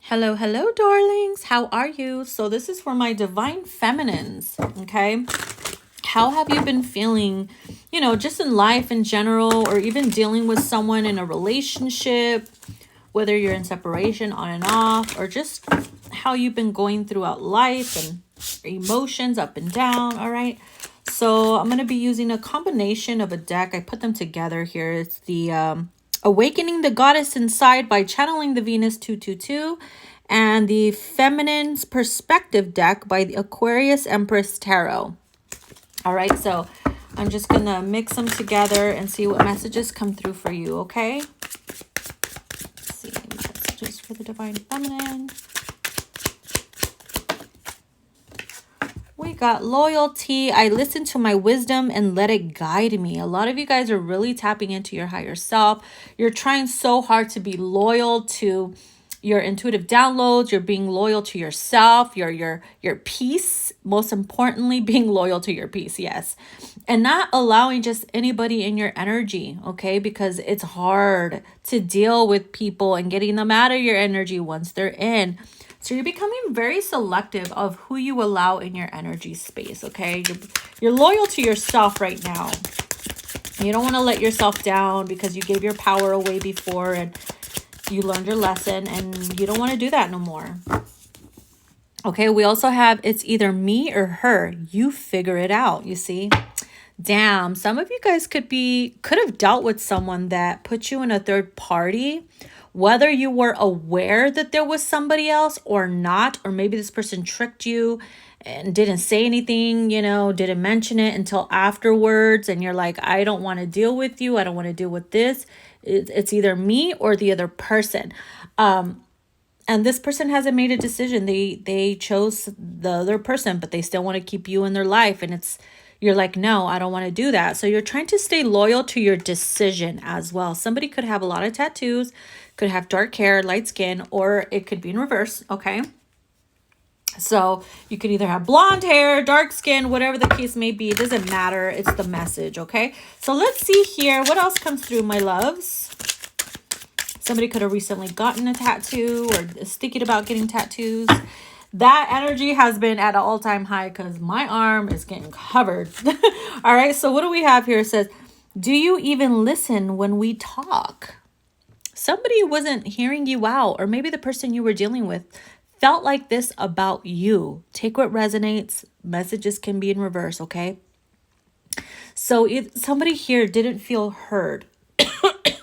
Hello, hello, darlings. How are you? So this is for my divine feminines, okay? How have you been feeling, just in life in general, or even dealing with someone in a relationship, whether you're in separation, on and off, or just how you've been going throughout life and emotions up and down, all right? So I'm going to be using a combination of a deck. I put them together here. It's the Awakening the Goddess Inside by Channeling the Venus 222 and the Feminine's Perspective deck by the Aquarius Empress Tarot. All right, so I'm just going to mix them together and see what messages come through for you, okay? Let's see, messages for the Divine Feminine. We got loyalty. I listen to my wisdom and let it guide me. A lot of you guys are really tapping into your higher self. You're trying so hard to be loyal to your intuitive downloads. You're being loyal to yourself, your peace. Most importantly, being loyal to your peace, yes. And not allowing just anybody in your energy, okay? Because it's hard to deal with people and getting them out of your energy once they're in. So you're becoming very selective of who you allow in your energy space, okay? You're loyal to yourself right now. You don't want to let yourself down because you gave your power away before and you learned your lesson, and you don't want to do that no more. Okay, we also have it's either me or her. You figure it out, you see? Damn, some of you guys could have dealt with someone that put you in a third party, whether you were aware that there was somebody else or not, or maybe this person tricked you and didn't say anything, didn't mention it until afterwards. And you're like, I don't want to deal with you. I don't want to deal with this. It's either me or the other person. And this person hasn't made a decision. They chose the other person, but they still want to keep you in their life. And you're like, no, I don't want to do that. So you're trying to stay loyal to your decision as well. Somebody could have a lot of tattoos, could have dark hair, light skin, or it could be in reverse, okay? So you could either have blonde hair, dark skin, whatever the case may be. It doesn't matter. It's the message, okay? So let's see here. What else comes through, my loves? Somebody could have recently gotten a tattoo or is thinking about getting tattoos. That energy has been at an all-time high because my arm is getting covered. All right, so what do we have here? It says, do you even listen when we talk? Somebody wasn't hearing you out, or maybe the person you were dealing with felt like this about you. Take what resonates. Messages can be in reverse, okay? So if somebody here didn't feel heard.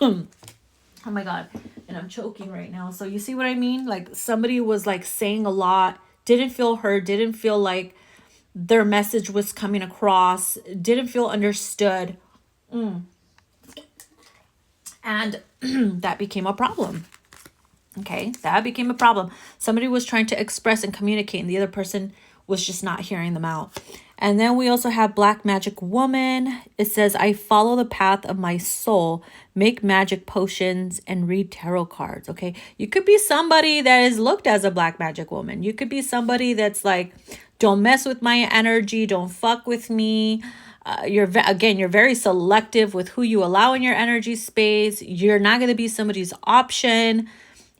Oh my God. And I'm choking right now. So you see what I mean? Like somebody was like saying a lot, didn't feel heard, didn't feel like their message was coming across, didn't feel understood. And that became a problem. Okay, that became a problem. Somebody was trying to express and communicate, and the other person was just not hearing them out. And then we also have Black Magic Woman. It says, I follow the path of my soul, make magic potions, and read tarot cards. Okay, you could be somebody that is looked as a Black Magic Woman. You could be somebody that's like, don't mess with my energy, don't fuck with me. You're very selective with who you allow in your energy space. You're not going to be somebody's option.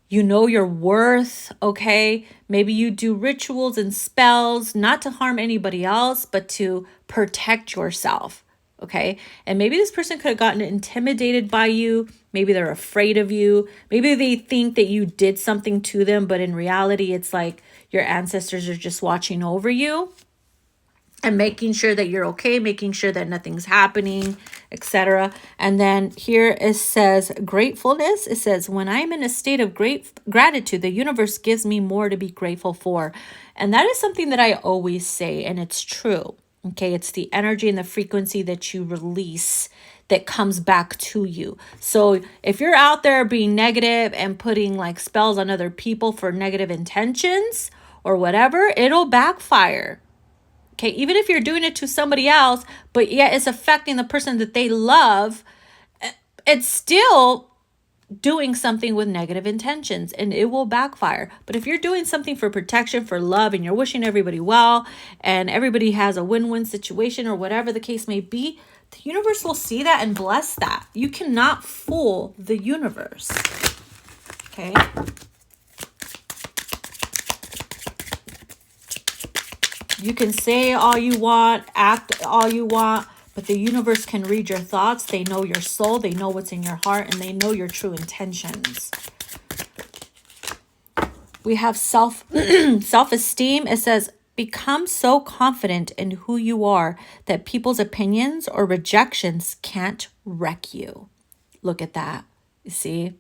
You know your worth, okay? Maybe you do rituals and spells, not to harm anybody else, but to protect yourself, okay? And maybe this person could have gotten intimidated by you. Maybe they're afraid of you. Maybe they think that you did something to them, but in reality, it's like your ancestors are just watching over you and making sure that you're okay, making sure that nothing's happening, etc. And then here it says gratefulness. It says, when I'm in a state of great gratitude, the universe gives me more to be grateful for. And that is something that I always say, and it's true. Okay, it's the energy and the frequency that you release that comes back to you. So if you're out there being negative and putting like spells on other people for negative intentions or whatever, it'll backfire. Okay, even if you're doing it to somebody else, but yet it's affecting the person that they love, it's still doing something with negative intentions and it will backfire. But if you're doing something for protection, for love, and you're wishing everybody well, and everybody has a win-win situation or whatever the case may be, the universe will see that and bless that. You cannot fool the universe. Okay. You can say all you want, act all you want, but the universe can read your thoughts. They know your soul. They know what's in your heart, and they know your true intentions. We have self-esteem. It says, become so confident in who you are that people's opinions or rejections can't wreck you. Look at that. You see?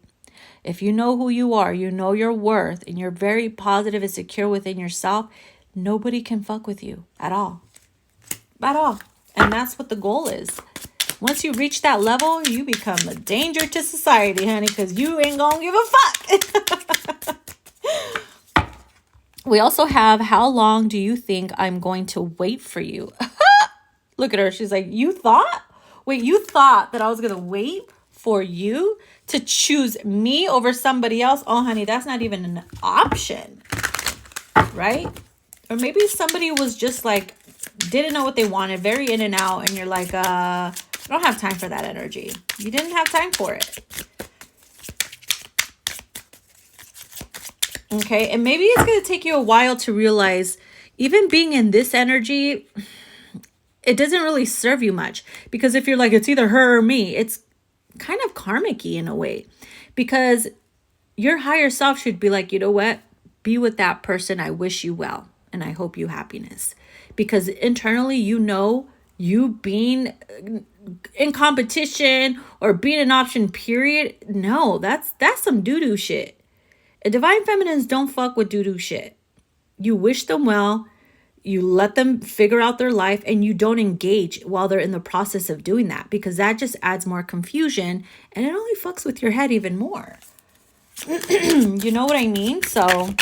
If you know who you are, you know your worth, and you're very positive and secure within yourself, nobody can fuck with you at all. At all. And that's what the goal is. Once you reach that level, you become a danger to society, honey, because you ain't gonna give a fuck. We also have, how long do you think I'm going to wait for you? Look at her. She's like, you thought? Wait, you thought that I was going to wait for you to choose me over somebody else? Oh, honey, that's not even an option, right? Or maybe somebody was just like, didn't know what they wanted, very in and out, and you're like, I don't have time for that energy. You didn't have time for it. Okay, and maybe it's going to take you a while to realize, even being in this energy, it doesn't really serve you much. Because if you're like, it's either her or me, it's kind of karmic-y in a way. Because your higher self should be like, you know what? Be with that person. I wish you well. And I hope you happiness. Because internally, you know, you being in competition or being an option, period. No, that's some doo-doo shit. Divine Feminines don't fuck with doo-doo shit. You wish them well. You let them figure out their life, and you don't engage while they're in the process of doing that, because that just adds more confusion and it only fucks with your head even more. You know what I mean? So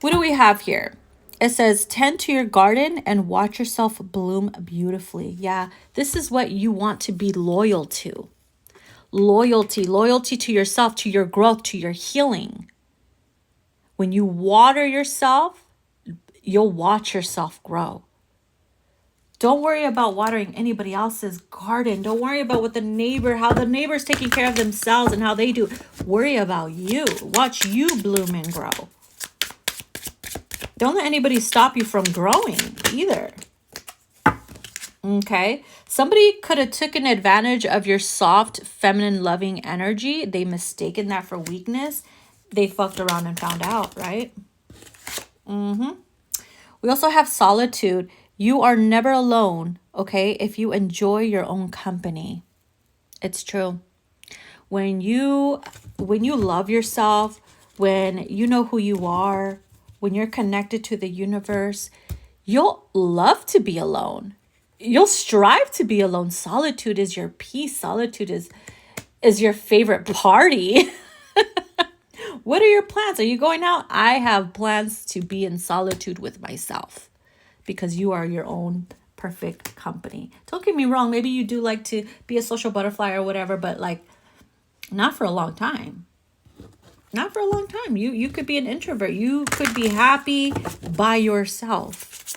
what do we have here? It says, tend to your garden and watch yourself bloom beautifully. Yeah, this is what you want to be loyal to. Loyalty to yourself, to your growth, to your healing. When you water yourself, you'll watch yourself grow. Don't worry about watering anybody else's garden. Don't worry about what how the neighbor's taking care of themselves and how they do. Worry about you. Watch you bloom and grow. Don't let anybody stop you from growing either. Okay, somebody could have taken advantage of your soft, feminine, loving energy. They mistaken that for weakness. They fucked around and found out, right? We also have solitude. You are never alone, okay, if you enjoy your own company. It's true. When you love yourself, when you know who you are, when you're connected to the universe, you'll love to be alone. You'll strive to be alone. Solitude is your peace. Solitude is your favorite party. What are your plans? Are you going out? I have plans to be in solitude with myself, because you are your own perfect company. Don't get me wrong. Maybe you do like to be a social butterfly or whatever, but like not for a long time. Not for a long time. You could be an introvert. You could be happy by yourself.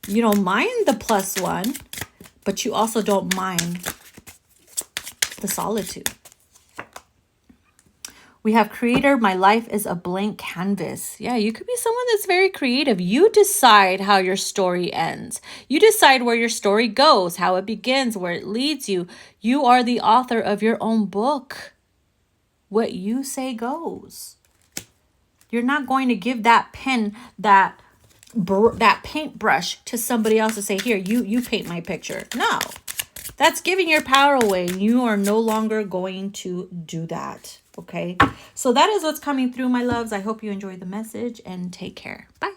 You don't mind the plus one, but you also don't mind the solitude. We have creator. My life is a blank canvas. Yeah, you could be someone that's very creative. You decide how your story ends. You decide where your story goes, how it begins, where it leads you. You are the author of your own book. What you say goes. You're not going to give that pen, that paintbrush to somebody else to say, here, you paint my picture. No, that's giving your power away. You are no longer going to do that. Okay, so that is what's coming through, my loves. I hope you enjoyed the message, and take care. Bye.